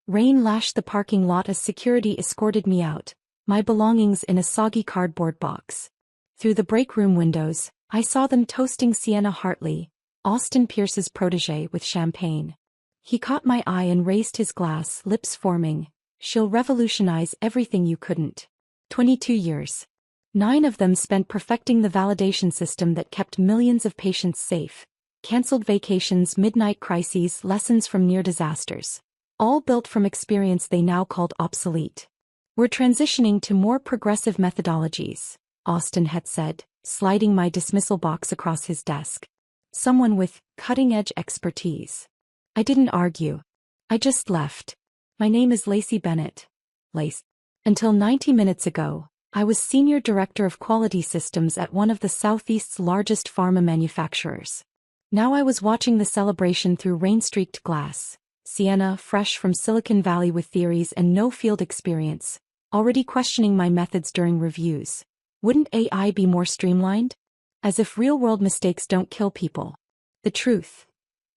Rain lashed the parking lot as security escorted me out, my belongings in a soggy cardboard box. Through the break room windows, I saw them toasting Sienna Hartley, Austin Pierce's protégé, with champagne. He caught my eye and raised his glass, lips forming. "She'll revolutionize everything you couldn't." 22 years. 9 of them spent perfecting the validation system that kept millions of patients safe. Cancelled vacations, midnight crises, lessons from near disasters. All built from experience they now called obsolete. "We're transitioning to more progressive methodologies," Austin had said, sliding my dismissal box across his desk. "Someone with cutting-edge expertise." I didn't argue. I just left. "My name is Lacey Bennett." Lace. Until 90 minutes ago, I was Senior Director of Quality Systems at one of the Southeast's largest pharma manufacturers. Now I was watching the celebration through rain-streaked glass. Sienna, fresh from Silicon Valley with theories and no field experience, already questioning my methods during reviews. Wouldn't AI be more streamlined? As if real-world mistakes don't kill people. The truth.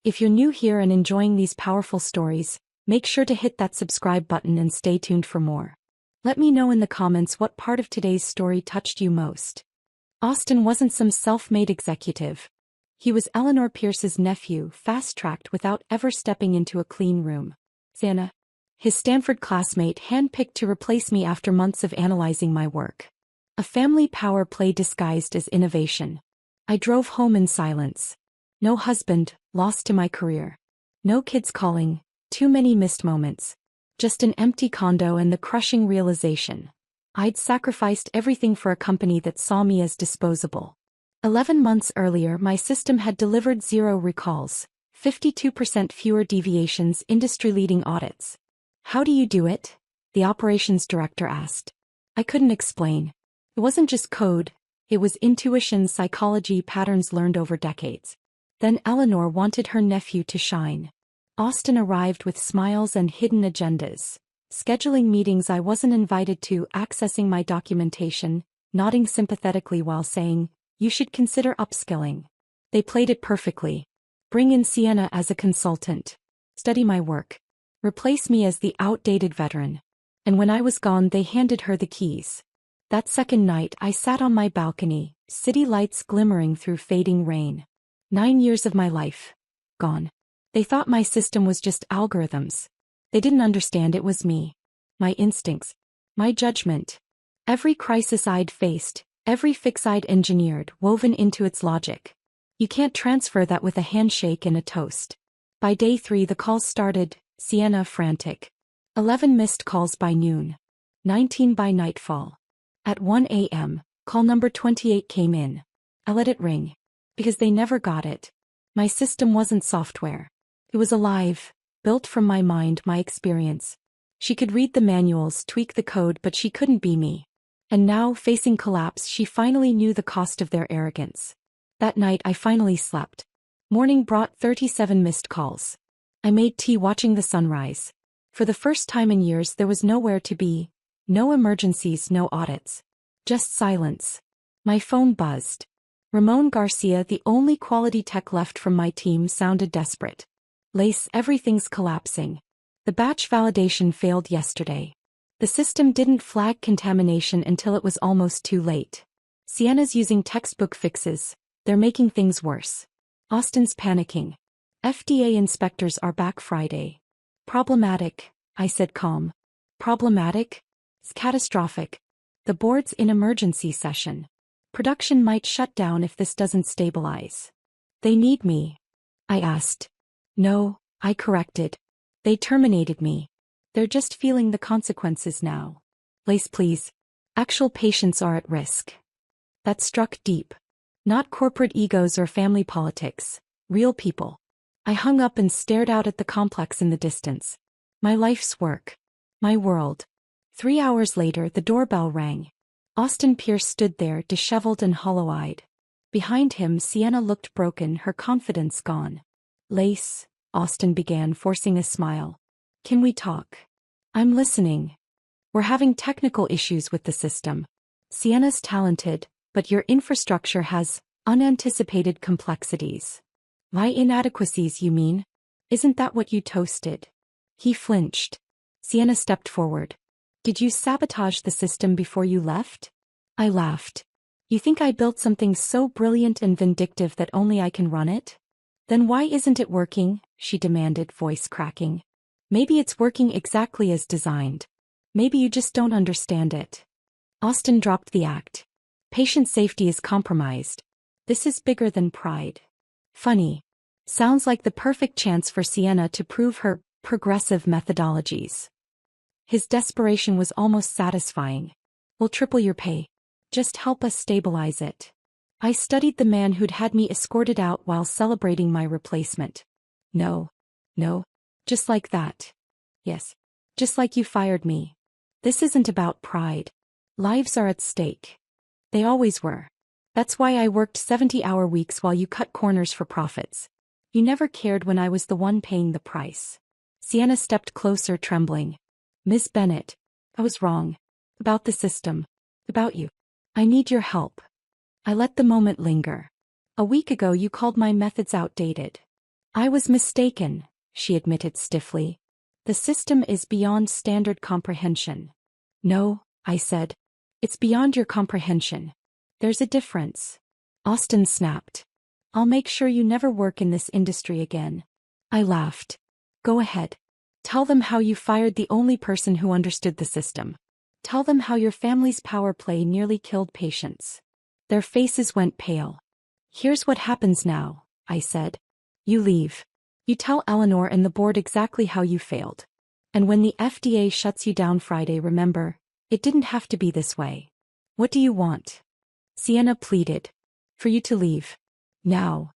If you're new here and enjoying these powerful stories, make sure to hit that subscribe button and stay tuned for more. Let me know in the comments what part of today's story touched you most. Austin wasn't some self-made executive. He was Eleanor Pierce's nephew, fast-tracked without ever stepping into a clean room. Sienna, his Stanford classmate, handpicked to replace me after months of analyzing my work. A family power play disguised as innovation. I drove home in silence. No husband, lost to my career. No kids calling, too many missed moments. Just an empty condo and the crushing realization. I'd sacrificed everything for a company that saw me as disposable. 11 months earlier, my system had delivered 0 recalls, 52% fewer deviations, industry-leading audits. "How do you do it?" the operations director asked. I couldn't explain. It wasn't just code, it was intuition, psychology, patterns learned over decades. Then Eleanor wanted her nephew to shine. Austin arrived with smiles and hidden agendas. Scheduling meetings I wasn't invited to, accessing my documentation, nodding sympathetically while saying, "You should consider upskilling." They played it perfectly. Bring in Sienna as a consultant. Study my work. Replace me as the outdated veteran. And when I was gone, they handed her the keys. That second night, I sat on my balcony, city lights glimmering through fading rain. 9 years of my life. Gone. They thought my system was just algorithms. They didn't understand it was me. My instincts. My judgment. Every crisis I'd faced, every fix I'd engineered, woven into its logic. You can't transfer that with a handshake and a toast. By day 3 the calls started, Sienna frantic. 11 missed calls by noon. 19 by nightfall. At 1 a.m., call number 28 came in. I let it ring. Because they never got it. My system wasn't software. It was alive, built from my mind, my experience. She could read the manuals, tweak the code, but she couldn't be me. And now, facing collapse, she finally knew the cost of their arrogance. That night I finally slept. Morning brought 37 missed calls. I made tea watching the sunrise. For the first time in years there was nowhere to be. No emergencies, no audits. Just silence. My phone buzzed. Ramon Garcia, the only quality tech left from my team, sounded desperate. "Lace, everything's collapsing. The batch validation failed yesterday. The system didn't flag contamination until it was almost too late. Sienna's using textbook fixes. They're making things worse." Austin's panicking. "FDA inspectors are back Friday." "Problematic," I said calm. "Problematic? It's catastrophic. The board's in emergency session. Production might shut down if this doesn't stabilize." "They need me?" I asked. "No," I corrected. "They terminated me. They're just feeling the consequences now." "Lace, please. Actual patients are at risk." That struck deep. Not corporate egos or family politics. Real people. I hung up and stared out at the complex in the distance. My life's work. My world. 3 hours later the doorbell rang. Austin Pierce stood there, disheveled and hollow-eyed. Behind him, Sienna looked broken, her confidence gone. "Lace," Austin began, forcing a smile. "Can we talk?" "I'm listening." "We're having technical issues with the system. Sienna's talented, but your infrastructure has unanticipated complexities." "My inadequacies, you mean? Isn't that what you toasted?" He flinched. Sienna stepped forward. Did you sabotage the system before you left? I laughed. You think I built something so brilliant and vindictive that only I can run it? Then why isn't it working? She demanded, voice cracking. Maybe it's working exactly as designed. Maybe you just don't understand it. Austin dropped the act. Patient safety is compromised. This is bigger than pride. Funny. Sounds like the perfect chance for Sienna to prove her progressive methodologies. His desperation was almost satisfying. We'll triple your pay. Just help us stabilize it. I studied the man who'd had me escorted out while celebrating my replacement. No. Just like that. Yes. Just like you fired me. This isn't about pride. Lives are at stake. They always were. That's why I worked 70-hour weeks while you cut corners for profits. You never cared when I was the one paying the price. Sienna stepped closer, trembling. Miss Bennett, I was wrong. About the system. About you. I need your help. I let the moment linger. A week ago you called my methods outdated. I was mistaken, she admitted stiffly. The system is beyond standard comprehension. No, I said. It's beyond your comprehension. There's a difference. Austin snapped. I'll make sure you never work in this industry again. I laughed. Go ahead. Tell them how you fired the only person who understood the system. Tell them how your family's power play nearly killed patients. Their faces went pale. Here's what happens now, I said. You leave. You tell Eleanor and the board exactly how you failed. And when the FDA shuts you down Friday, remember, it didn't have to be this way. What do you want? Sienna pleaded. For you to leave. Now.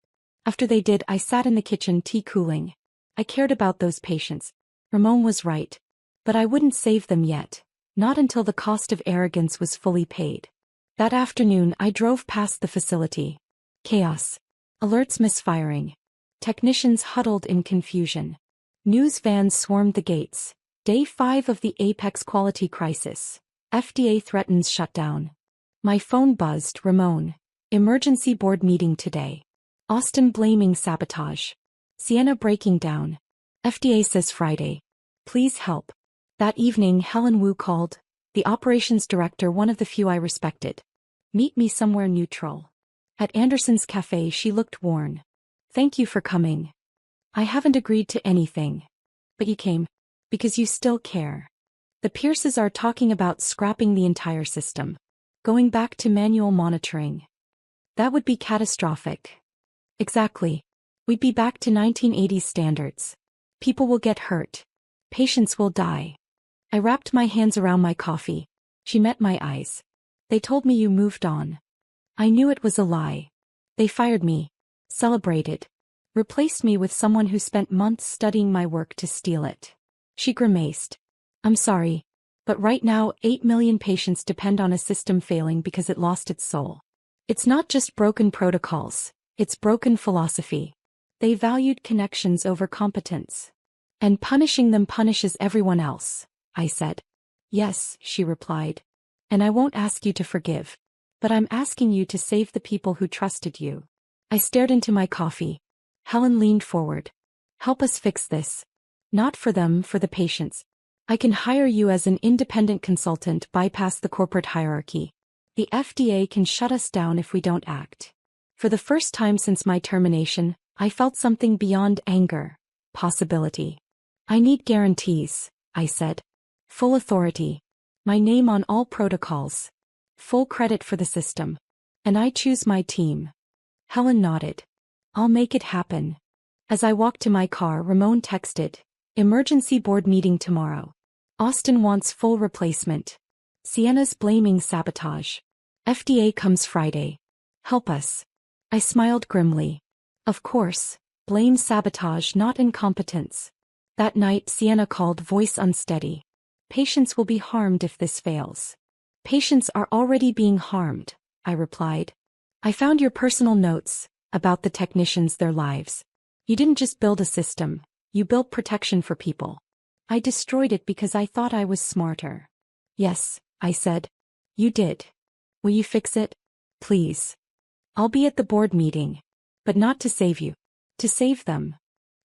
After they did, I sat in the kitchen, tea cooling. I cared about those patients. Ramon was right. But I wouldn't save them yet. Not until the cost of arrogance was fully paid. That afternoon I drove past the facility. Chaos. Alerts misfiring. Technicians huddled in confusion. News vans swarmed the gates. Day 5 of the Apex quality crisis. FDA threatens shutdown. My phone buzzed. Ramon. Emergency board meeting today. Austin blaming sabotage. Sienna breaking down. FDA says Friday. Please help. That evening Helen Wu called, the operations director, one of the few I respected. Meet me somewhere neutral. At Anderson's cafe she looked worn. Thank you for coming. I haven't agreed to anything. But you came. Because you still care. The Pierces are talking about scrapping the entire system. Going back to manual monitoring. That would be catastrophic. Exactly. We'd be back to 1980s standards. People will get hurt. Patients will die. I wrapped my hands around my coffee. She met my eyes. They told me you moved on. I knew it was a lie. They fired me. Celebrated. Replaced me with someone who spent months studying my work to steal it. She grimaced. I'm sorry. But right now 8 million patients depend on a system failing because it lost its soul. It's not just broken protocols. It's broken philosophy. They valued connections over competence. And punishing them punishes everyone else. I said. Yes, she replied. And I won't ask you to forgive. But I'm asking you to save the people who trusted you. I stared into my coffee. Helen leaned forward. Help us fix this. Not for them, for the patients. I can hire you as an independent consultant, bypass the corporate hierarchy. The FDA can shut us down if we don't act. For the first time since my termination, I felt something beyond anger. Possibility. I need guarantees, I said. Full authority. My name on all protocols. Full credit for the system. And I choose my team. Helen nodded. I'll make it happen. As I walked to my car, Ramon texted. Emergency board meeting tomorrow. Austin wants full replacement. Sienna's blaming sabotage. FDA comes Friday. Help us. I smiled grimly. Of course. Blame sabotage, not incompetence. That night Sienna called, voice unsteady. Patients will be harmed if this fails. Patients are already being harmed, I replied. I found your personal notes, about the technicians, their lives. You didn't just build a system, you built protection for people. I destroyed it because I thought I was smarter. Yes, I said. You did. Will you fix it? Please. I'll be at the board meeting. But not to save you. To save them.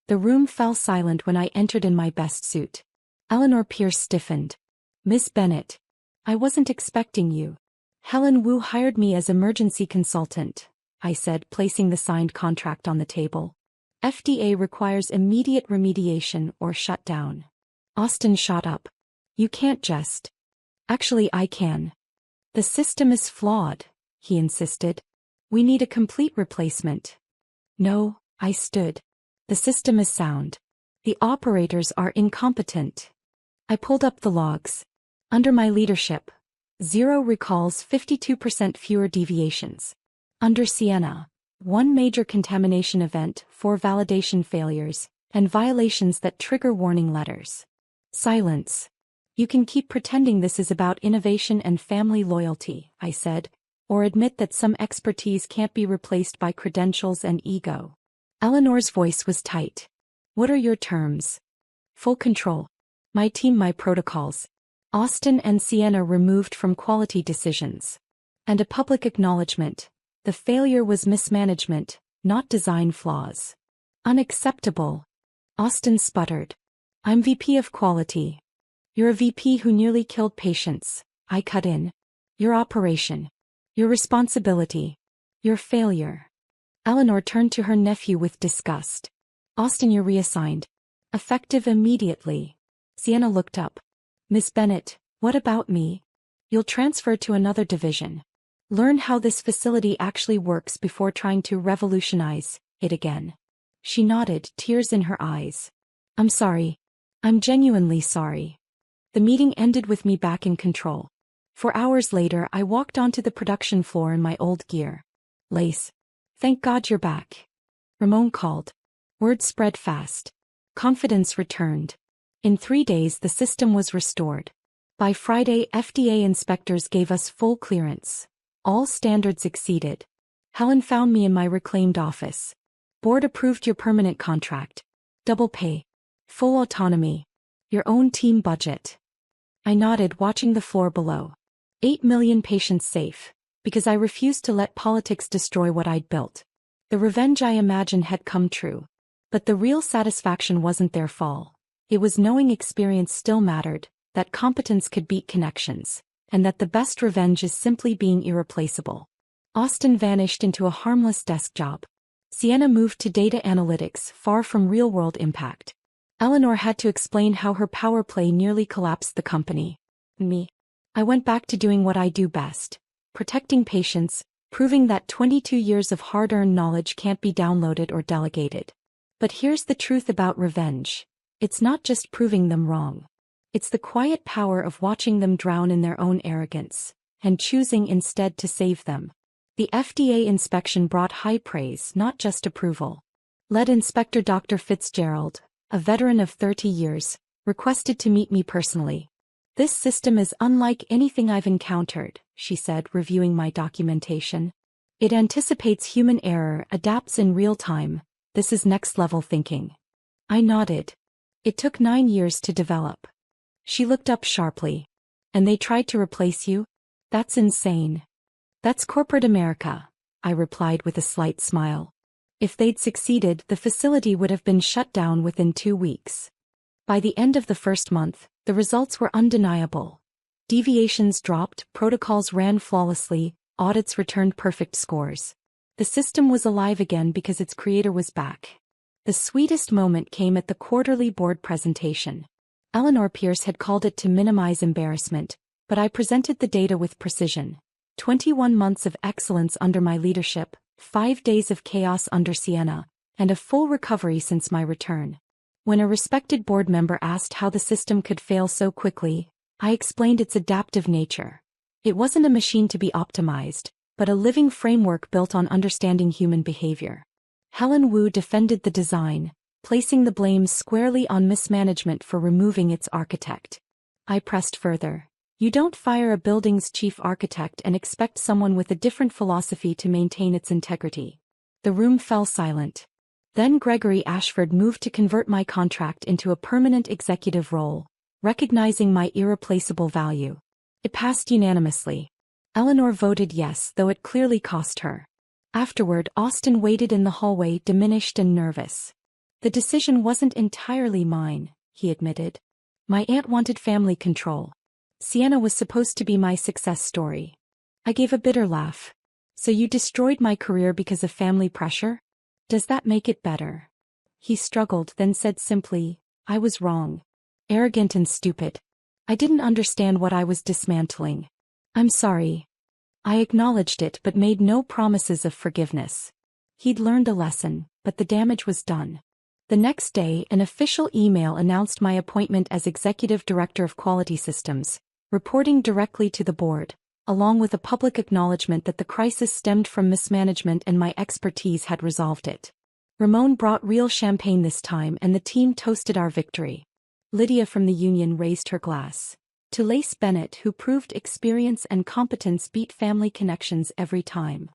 The room fell silent when I entered in my best suit. Eleanor Pierce stiffened. Miss Bennet. I wasn't expecting you. Helen Wu hired me as emergency consultant, I said, placing the signed contract on the table. FDA requires immediate remediation or shutdown. Austin shot up. You can't just. Actually, I can. The system is flawed, he insisted. We need a complete replacement. No, I stood. The system is sound. The operators are incompetent. I pulled up the logs. Under my leadership, 0 recalls, 52% fewer deviations. Under Sienna, 1 major contamination event, 4 validation failures, and violations that trigger warning letters. Silence. You can keep pretending this is about innovation and family loyalty, I said, or admit that some expertise can't be replaced by credentials and ego. Eleanor's voice was tight. What are your terms? Full control. My team, my protocols. Austin and Sienna removed from quality decisions. And a public acknowledgement. The failure was mismanagement, not design flaws. Unacceptable. Austin sputtered. I'm VP of quality. You're a VP who nearly killed patients, I cut in. Your operation. Your responsibility. Your failure. Eleanor turned to her nephew with disgust. Austin, you're reassigned. Effective immediately. Sienna looked up. Miss Bennet, what about me? You'll transfer to another division. Learn how this facility actually works before trying to revolutionize it again. She nodded, tears in her eyes. I'm sorry. I'm genuinely sorry. The meeting ended with me back in control. 4 hours later, I walked onto the production floor in my old gear. Lace. Thank God you're back. Ramon called. Word spread fast. Confidence returned. In 3 days the system was restored. By Friday, FDA inspectors gave us full clearance. All standards exceeded. Helen found me in my reclaimed office. Board approved your permanent contract. Double pay. Full autonomy. Your own team budget. I nodded, watching the floor below. 8 million patients safe. Because I refused to let politics destroy what I'd built. The revenge I imagined had come true. But the real satisfaction wasn't their fall. It was knowing experience still mattered, that competence could beat connections, and that the best revenge is simply being irreplaceable. Austin vanished into a harmless desk job. Sienna moved to data analytics, far from real-world impact. Eleanor had to explain how her power play nearly collapsed the company. Me. I went back to doing what I do best. Protecting patients, proving that 22 years of hard-earned knowledge can't be downloaded or delegated. But here's the truth about revenge. It's not just proving them wrong. It's the quiet power of watching them drown in their own arrogance, and choosing instead to save them. The FDA inspection brought high praise, not just approval. Lead Inspector Dr. Fitzgerald, a veteran of 30 years, requested to meet me personally. This system is unlike anything I've encountered, she said, reviewing my documentation. It anticipates human error, adapts in real time. This is next-level thinking. I nodded. It took 9 years to develop. She looked up sharply. And they tried to replace you? That's insane. That's corporate America, I replied with a slight smile. If they'd succeeded, the facility would have been shut down within 2 weeks. By the end of the first month, the results were undeniable. Deviations dropped, protocols ran flawlessly, audits returned perfect scores. The system was alive again because its creator was back. The sweetest moment came at the quarterly board presentation. Eleanor Pierce had called it to minimize embarrassment, but I presented the data with precision. 21 months of excellence under my leadership, 5 days of chaos under Sienna, and a full recovery since my return. When a respected board member asked how the system could fail so quickly, I explained its adaptive nature. It wasn't a machine to be optimized, but a living framework built on understanding human behavior. Helen Wu defended the design, placing the blame squarely on mismanagement for removing its architect. I pressed further. You don't fire a building's chief architect and expect someone with a different philosophy to maintain its integrity. The room fell silent. Then Gregory Ashford moved to convert my contract into a permanent executive role, recognizing my irreplaceable value. It passed unanimously. Eleanor voted yes, though it clearly cost her. Afterward, Austin waited in the hallway, diminished and nervous. The decision wasn't entirely mine, he admitted. My aunt wanted family control. Sienna was supposed to be my success story. I gave a bitter laugh. So you destroyed my career because of family pressure? Does that make it better? He struggled, then said simply, I was wrong. Arrogant and stupid. I didn't understand what I was dismantling. I'm sorry. I acknowledged it but made no promises of forgiveness. He'd learned a lesson, but the damage was done. The next day, an official email announced my appointment as Executive Director of Quality Systems, reporting directly to the board, along with a public acknowledgement that the crisis stemmed from mismanagement and my expertise had resolved it. Ramon brought real champagne this time and the team toasted our victory. Lydia from the union raised her glass. To Lace Bennett, who proved experience and competence beat family connections every time.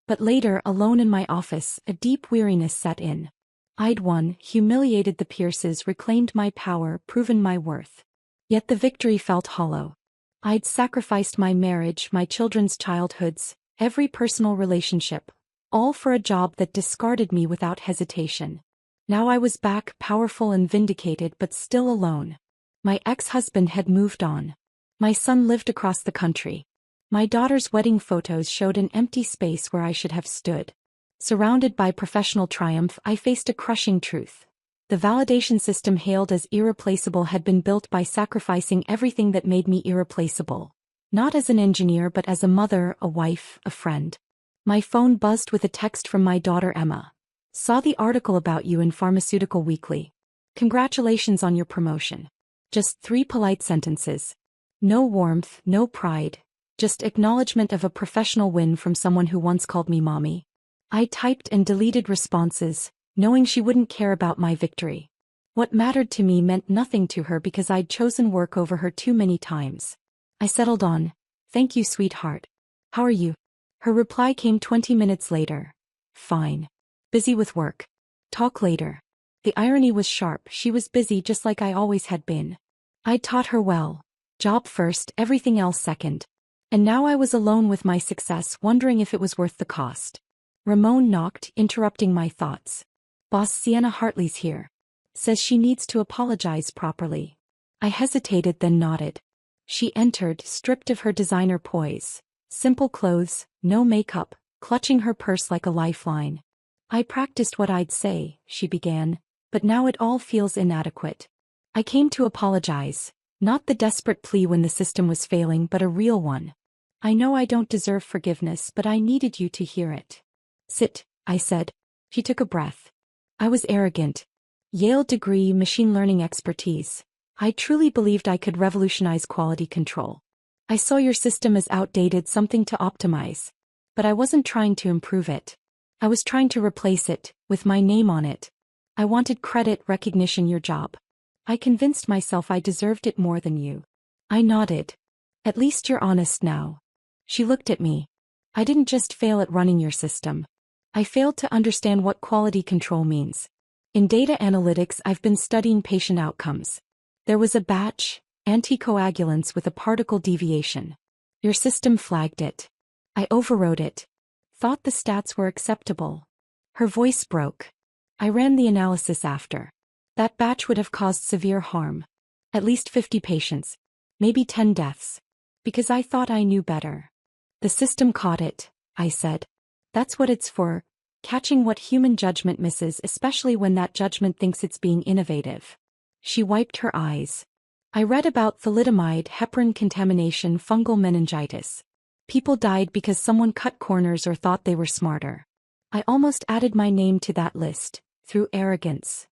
But later, alone in my office, a deep weariness set in. I'd won, humiliated the Pierces, reclaimed my power, proven my worth. Yet the victory felt hollow. I'd sacrificed my marriage, my children's childhoods, every personal relationship, all for a job that discarded me without hesitation. Now I was back, powerful and vindicated, but still alone. My ex-husband had moved on. My son lived across the country. My daughter's wedding photos showed an empty space where I should have stood. Surrounded by professional triumph, I faced a crushing truth. The validation system hailed as irreplaceable had been built by sacrificing everything that made me irreplaceable. Not as an engineer but as a mother, a wife, a friend. My phone buzzed with a text from my daughter Emma. Saw the article about you in Pharmaceutical Weekly. Congratulations on your promotion. Just 3 polite sentences. No warmth, no pride. Just acknowledgement of a professional win from someone who once called me mommy. I typed and deleted responses, knowing she wouldn't care about my victory. What mattered to me meant nothing to her because I'd chosen work over her too many times. I settled on, thank you, sweetheart. How are you? Her reply came 20 minutes later. Fine. Busy with work. Talk later. The irony was sharp, she was busy just like I always had been. I'd taught her well. Job first, everything else second. And now I was alone with my success, wondering if it was worth the cost. Ramon knocked, interrupting my thoughts. Boss, Sienna Hartley's here. Says she needs to apologize properly. I hesitated, then nodded. She entered, stripped of her designer poise. Simple clothes, no makeup, clutching her purse like a lifeline. I practiced what I'd say, she began, but now it all feels inadequate. I came to apologize, not the desperate plea when the system was failing but a real one. I know I don't deserve forgiveness, but I needed you to hear it. Sit, I said. She took a breath. I was arrogant. Yale degree, machine learning expertise. I truly believed I could revolutionize quality control. I saw your system as outdated, something to optimize. But I wasn't trying to improve it. I was trying to replace it, with my name on it. I wanted credit, recognition, your job. I convinced myself I deserved it more than you. I nodded. At least you're honest now. She looked at me. I didn't just fail at running your system. I failed to understand what quality control means. In data analytics, I've been studying patient outcomes. There was a batch, anticoagulants with a particle deviation. Your system flagged it. I overrode it. Thought the stats were acceptable. Her voice broke. I ran the analysis after. That batch would have caused severe harm. At least 50 patients. Maybe 10 deaths. Because I thought I knew better. The system caught it, I said. That's what it's for, catching what human judgment misses, especially when that judgment thinks it's being innovative. She wiped her eyes. I read about thalidomide, heparin contamination, fungal meningitis. People died because someone cut corners or thought they were smarter. I almost added my name to that list, through arrogance.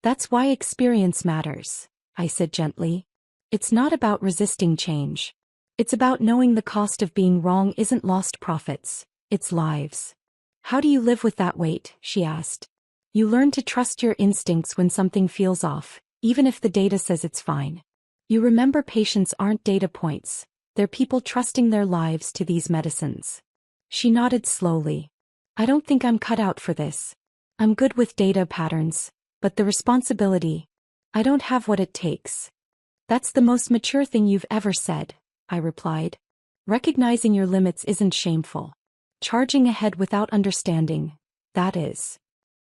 That's why experience matters, I said gently. It's not about resisting change. It's about knowing the cost of being wrong isn't lost profits, it's lives. How do you live with that weight? She asked. You learn to trust your instincts when something feels off, even if the data says it's fine. You remember patients aren't data points, they're people trusting their lives to these medicines. She nodded slowly. I don't think I'm cut out for this. I'm good with data patterns, but the responsibility, I don't have what it takes. That's the most mature thing you've ever said, I replied. Recognizing your limits isn't shameful. Charging ahead without understanding, that is.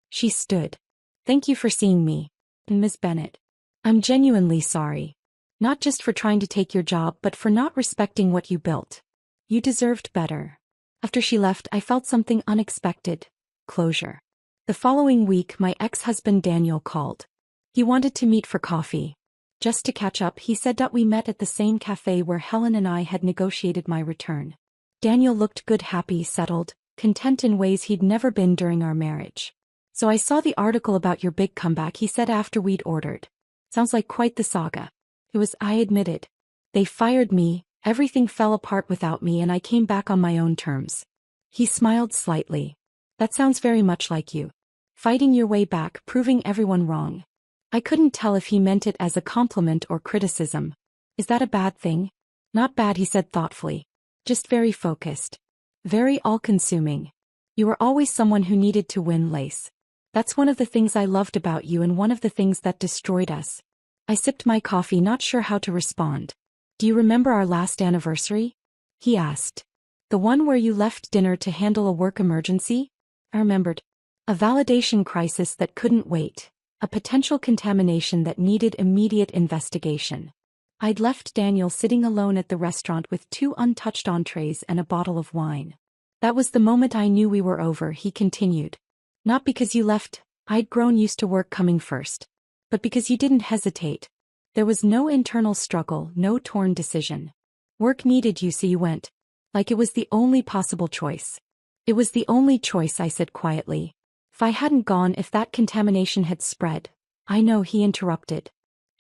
She stood. Thank you for seeing me, Ms. Bennett. I'm genuinely sorry. Not just for trying to take your job but for not respecting what you built. You deserved better. After she left, I felt something unexpected. Closure. The following week, my ex-husband Daniel called. He wanted to meet for coffee. Just to catch up, he said that we met at the same cafe where Helen and I had negotiated my return. Daniel looked good, happy, settled, content in ways he'd never been during our marriage. So I saw the article about your big comeback, he said after we'd ordered. Sounds like quite the saga. It was, I admitted. They fired me, everything fell apart without me, and I came back on my own terms. He smiled slightly. That sounds very much like you. Fighting your way back, proving everyone wrong. I couldn't tell if he meant it as a compliment or criticism. Is that a bad thing? Not bad, he said thoughtfully. Just very focused. Very all-consuming. You were always someone who needed to win, Lace. That's one of the things I loved about you and one of the things that destroyed us. I sipped my coffee, not sure how to respond. Do you remember our last anniversary? He asked. The one where you left dinner to handle a work emergency? I remembered. A validation crisis that couldn't wait. A potential contamination that needed immediate investigation. I'd left Daniel sitting alone at the restaurant with 2 untouched entrees and a bottle of wine. That was the moment I knew we were over, he continued. Not because you left, I'd grown used to work coming first. But because you didn't hesitate. There was no internal struggle, no torn decision. Work needed you, so you went. Like it was the only possible choice. It was the only choice, I said quietly. If I hadn't gone, if that contamination had spread. I know, he interrupted.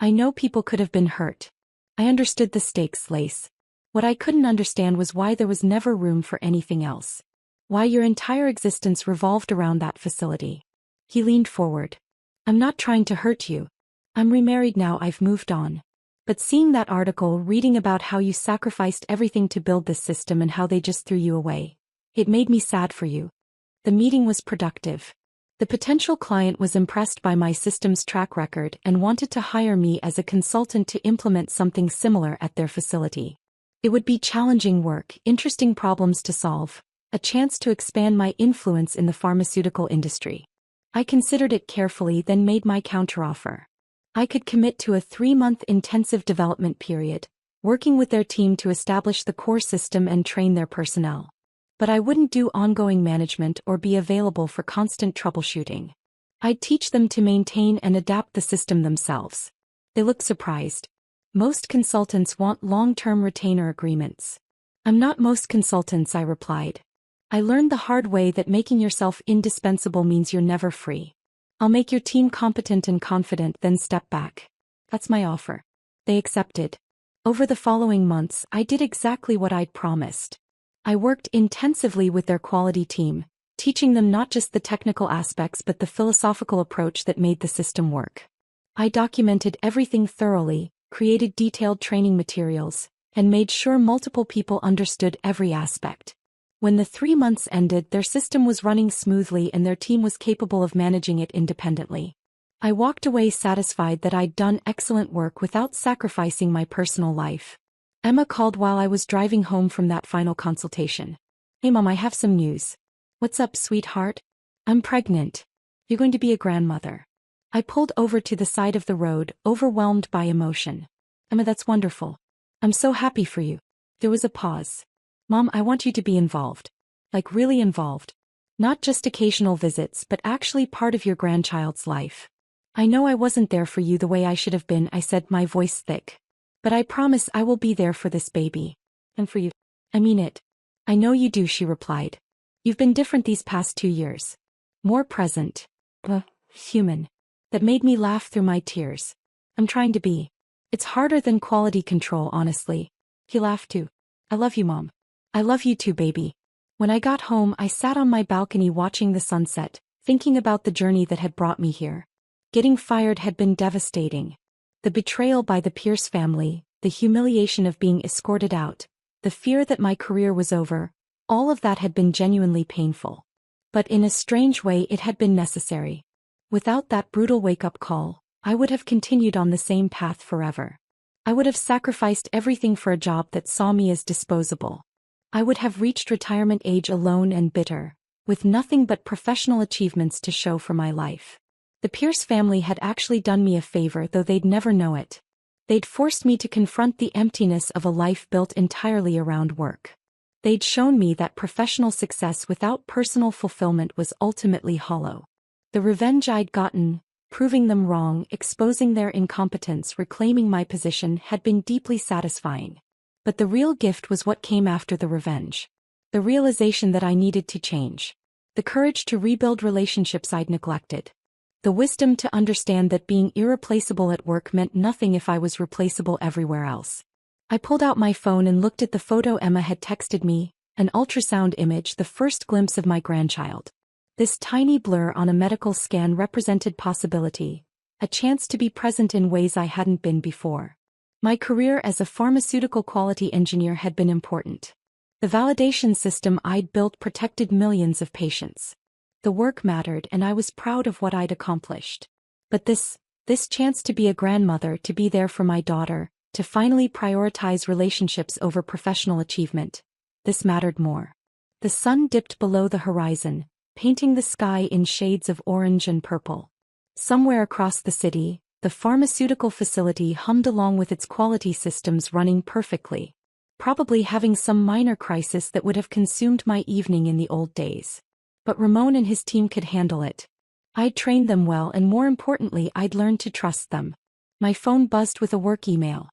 I know people could have been hurt. I understood the stakes, Lace. What I couldn't understand was why there was never room for anything else. Why your entire existence revolved around that facility. He leaned forward. I'm not trying to hurt you. I'm remarried now, I've moved on. But seeing that article, reading about how you sacrificed everything to build this system and how they just threw you away. It made me sad for you. The meeting was productive. The potential client was impressed by my system's track record and wanted to hire me as a consultant to implement something similar at their facility. It would be challenging work, interesting problems to solve, a chance to expand my influence in the pharmaceutical industry. I considered it carefully, then made my counteroffer. I could commit to a 3-month intensive development period, working with their team to establish the core system and train their personnel. But I wouldn't do ongoing management or be available for constant troubleshooting. I'd teach them to maintain and adapt the system themselves. They looked surprised. Most consultants want long-term retainer agreements. I'm not most consultants, I replied. I learned the hard way that making yourself indispensable means you're never free. I'll make your team competent and confident, then step back. That's my offer. They accepted. Over the following months, I did exactly what I'd promised. I worked intensively with their quality team, teaching them not just the technical aspects but the philosophical approach that made the system work. I documented everything thoroughly, created detailed training materials, and made sure multiple people understood every aspect. When the 3 months ended, their system was running smoothly and their team was capable of managing it independently. I walked away satisfied that I'd done excellent work without sacrificing my personal life. Emma called while I was driving home from that final consultation. Hey Mom, I have some news. What's up, sweetheart? I'm pregnant. You're going to be a grandmother. I pulled over to the side of the road, overwhelmed by emotion. Emma, that's wonderful. I'm so happy for you. There was a pause. Mom, I want you to be involved. Like really involved. Not just occasional visits, but actually part of your grandchild's life. I know I wasn't there for you the way I should have been, I said, my voice thick. But I promise I will be there for this baby. And for you. I mean it. I know you do, she replied. You've been different these past 2 years. More present. Human. That made me laugh through my tears. I'm trying to be. It's harder than quality control, honestly. He laughed too. I love you, Mom. I love you too, baby. When I got home, I sat on my balcony watching the sunset, thinking about the journey that had brought me here. Getting fired had been devastating. The betrayal by the Pierce family, the humiliation of being escorted out, the fear that my career was over, all of that had been genuinely painful. But in a strange way it had been necessary. Without that brutal wake-up call, I would have continued on the same path forever. I would have sacrificed everything for a job that saw me as disposable. I would have reached retirement age alone and bitter, with nothing but professional achievements to show for my life. The Pierce family had actually done me a favor, though they'd never know it. They'd forced me to confront the emptiness of a life built entirely around work. They'd shown me that professional success without personal fulfillment was ultimately hollow. The revenge I'd gotten, proving them wrong, exposing their incompetence, reclaiming my position, had been deeply satisfying. But the real gift was what came after the revenge. The realization that I needed to change. The courage to rebuild relationships I'd neglected. The wisdom to understand that being irreplaceable at work meant nothing if I was replaceable everywhere else. I pulled out my phone and looked at the photo Emma had texted me, an ultrasound image, the first glimpse of my grandchild. This tiny blur on a medical scan represented possibility, a chance to be present in ways I hadn't been before. My career as a pharmaceutical quality engineer had been important. The validation system I'd built protected millions of patients. The work mattered and I was proud of what I'd accomplished. But this chance to be a grandmother, to be there for my daughter, to finally prioritize relationships over professional achievement, this mattered more. The sun dipped below the horizon, painting the sky in shades of orange and purple. Somewhere across the city, the pharmaceutical facility hummed along with its quality systems running perfectly, probably having some minor crisis that would have consumed my evening in the old days. But Ramon and his team could handle it. I'd trained them well, and more importantly, I'd learned to trust them. My phone buzzed with a work email.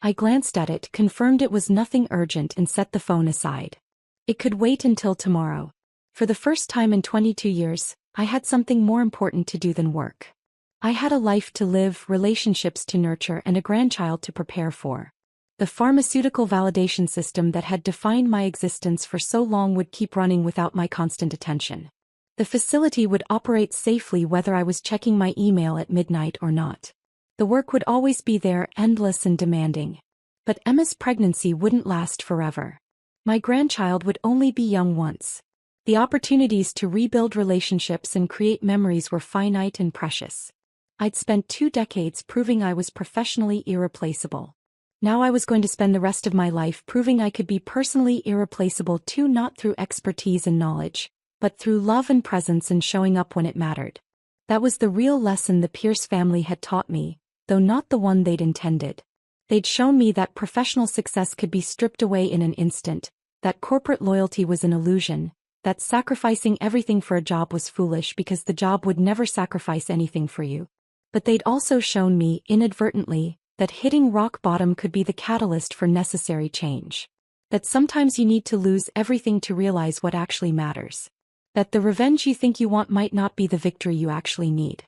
I glanced at it, confirmed it was nothing urgent, and set the phone aside. It could wait until tomorrow. For the first time in 22 years, I had something more important to do than work. I had a life to live, relationships to nurture, and a grandchild to prepare for. The pharmaceutical validation system that had defined my existence for so long would keep running without my constant attention. The facility would operate safely whether I was checking my email at midnight or not. The work would always be there, endless and demanding. But Emma's pregnancy wouldn't last forever. My grandchild would only be young once. The opportunities to rebuild relationships and create memories were finite and precious. I'd spent 2 decades proving I was professionally irreplaceable. Now I was going to spend the rest of my life proving I could be personally irreplaceable too, not through expertise and knowledge, but through love and presence and showing up when it mattered. That was the real lesson the Pierce family had taught me, though not the one they'd intended. They'd shown me that professional success could be stripped away in an instant, that corporate loyalty was an illusion, that sacrificing everything for a job was foolish because the job would never sacrifice anything for you. But they'd also shown me, inadvertently, that hitting rock bottom could be the catalyst for necessary change. That sometimes you need to lose everything to realize what actually matters. That the revenge you think you want might not be the victory you actually need.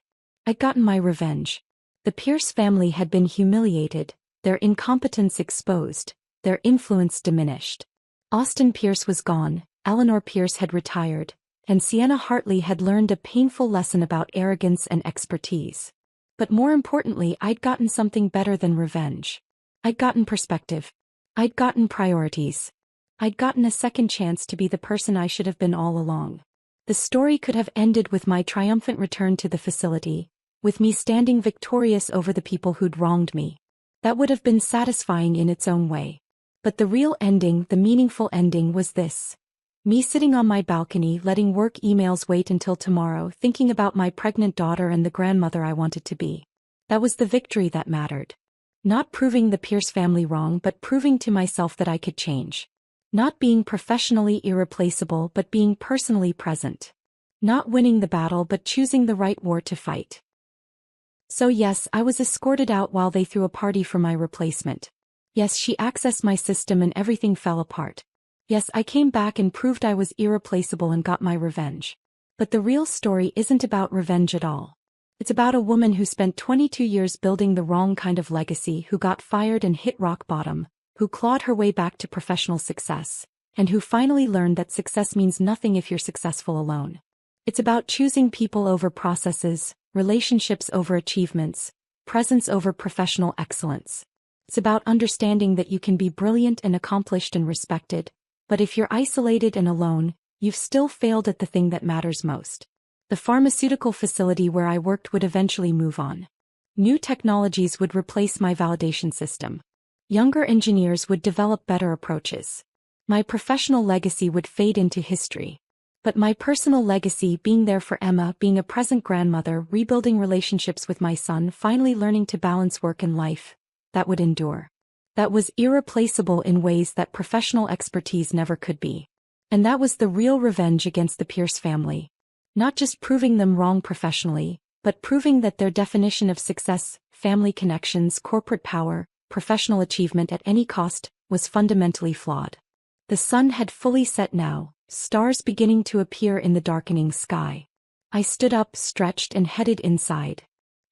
I'd gotten my revenge. The Pierce family had been humiliated, their incompetence exposed, their influence diminished. Austin Pierce was gone, Eleanor Pierce had retired, and Sienna Hartley had learned a painful lesson about arrogance and expertise. But more importantly, I'd gotten something better than revenge. I'd gotten perspective. I'd gotten priorities. I'd gotten a second chance to be the person I should have been all along. The story could have ended with my triumphant return to the facility, with me standing victorious over the people who'd wronged me. That would have been satisfying in its own way. But the real ending, the meaningful ending, was this. Me sitting on my balcony letting work emails wait until tomorrow, thinking about my pregnant daughter and the grandmother I wanted to be. That was the victory that mattered. Not proving the Pierce family wrong, but proving to myself that I could change. Not being professionally irreplaceable, but being personally present. Not winning the battle, but choosing the right war to fight. So yes, I was escorted out while they threw a party for my replacement. Yes, she accessed my system and everything fell apart. Yes, I came back and proved I was irreplaceable and got my revenge. But the real story isn't about revenge at all. It's about a woman who spent 22 years building the wrong kind of legacy, who got fired and hit rock bottom, who clawed her way back to professional success, and who finally learned that success means nothing if you're successful alone. It's about choosing people over processes, relationships over achievements, presence over professional excellence. It's about understanding that you can be brilliant and accomplished and respected, but if you're isolated and alone, you've still failed at the thing that matters most. The pharmaceutical facility where I worked would eventually move on. New technologies would replace my validation system. Younger engineers would develop better approaches. My professional legacy would fade into history. But my personal legacy, being there for Emma, being a present grandmother, rebuilding relationships with my son, finally learning to balance work and life, that would endure. That was irreplaceable in ways that professional expertise never could be. And that was the real revenge against the Pierce family. Not just proving them wrong professionally, but proving that their definition of success, family connections, corporate power, professional achievement at any cost, was fundamentally flawed. The sun had fully set now, stars beginning to appear in the darkening sky. I stood up, stretched, and headed inside.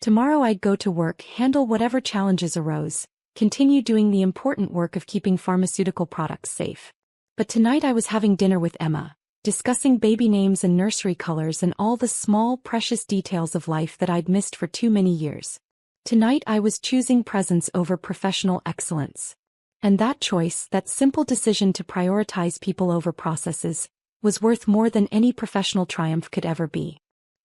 Tomorrow I'd go to work, handle whatever challenges arose, continue doing the important work of keeping pharmaceutical products safe. But tonight I was having dinner with Emma, discussing baby names and nursery colors and all the small, precious details of life that I'd missed for too many years. Tonight I was choosing presence over professional excellence. And that choice, that simple decision to prioritize people over processes, was worth more than any professional triumph could ever be.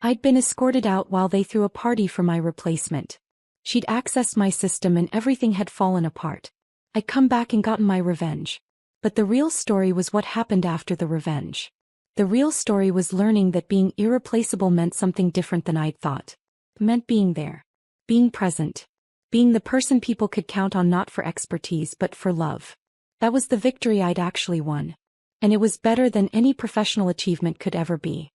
I'd been escorted out while they threw a party for my replacement. She'd accessed my system and everything had fallen apart. I'd come back and gotten my revenge. But the real story was what happened after the revenge. The real story was learning that being irreplaceable meant something different than I'd thought. It meant being there. Being present. Being the person people could count on, not for expertise but for love. That was the victory I'd actually won. And it was better than any professional achievement could ever be.